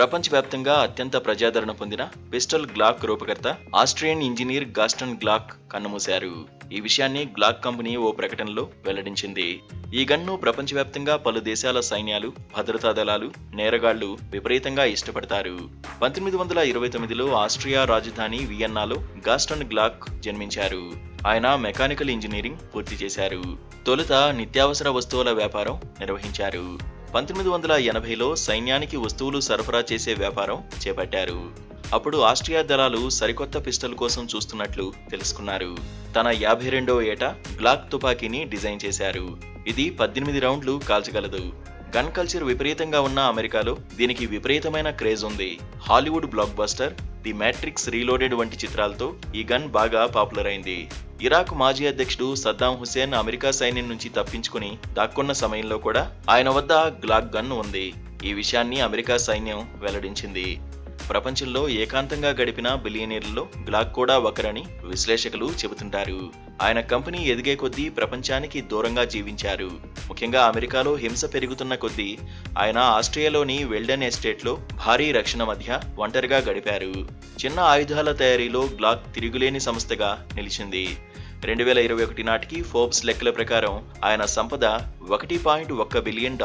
ప్రపంచవ్యాప్తంగా అత్యంత ప్రజాదరణ పొందిన పిస్టల్ గ్లాక్ రూపకర్త ఆస్ట్రియన్ ఇంజనీర్ గాస్టన్ గ్లాక్ కన్నుమూశారు. ఈ విషయాన్ని గ్లాక్ కంపెనీ ఓ ప్రకటనలో వెల్లడించింది. ఈ గన్ను ప్రపంచవ్యాప్తంగా పలు దేశాల సైన్యాలు, భద్రతా దళాలు, నేరగాళ్లు విపరీతంగా ఇష్టపడతారు. 1929లో ఆస్ట్రియా రాజధాని వియన్నాలో గాస్టన్ గ్లాక్ జన్మించారు. ఆయన మెకానికల్ ఇంజనీరింగ్ పూర్తి చేశారు. తొలుత నిత్యావసర వస్తువుల వ్యాపారం నిర్వహించారు. 1980లో సైన్యానికి వస్తువులు సరఫరా చేసే వ్యాపారం చేపట్టారు. అప్పుడు ఆస్ట్రియా దళాలు సరికొత్త పిస్టల్ కోసం చూస్తున్నట్లు తెలుసుకున్నారు. తన 52వ ఏట గ్లాక్ తుపాకీని డిజైన్ చేశారు. ఇది 18 రౌండ్లు కాల్చగలదు. గన్ కల్చర్ విపరీతంగా ఉన్న అమెరికాలో దీనికి విపరీతమైన క్రేజ్ ఉంది. Hollywood block buster the matrix reloaded వంటి చిత్రాలతో ఈ గన్ బాగా పాపులర్ అయింది. ఇరాక్ మాజీ అధ్యక్షుడు సద్దాం హుసేన్ అమెరికా సైన్యం నుంచి తప్పించుకుని దాక్కున్న సమయంలో కూడా ఆయన వద్ద గ్లాక్ గన్ ఉంది. ఈ విషయాన్ని అమెరికా సైన్యం వెల్లడించింది. ప్రపంచంలో ఏకాంతంగా గడిపిన బిలియనీర్లలో గ్లాక్ కూడా ఒకరని విశ్లేషకులు చెబుతుంటారు. ఆయన కంపెనీ ఎదిగే కొద్దీ ప్రపంచానికి దూరంగా జీవించారు. ముఖ్యంగా అమెరికాలో హింస పెరుగుతున్న కొద్దీ ఆయన ఆస్ట్రియాలోని వెల్డెన్ ఎస్టేట్లో భారీ రక్షణ మధ్య ఒంటరిగా గడిపారు. చిన్న ఆయుధాల తయారీలో గ్లాక్ తిరుగులేని సంస్థగా నిలిచింది. 2021 నాటికి ఫోర్బ్స్ లెక్కల ప్రకారం ఆయన సంపద $1.1 బిలియన్.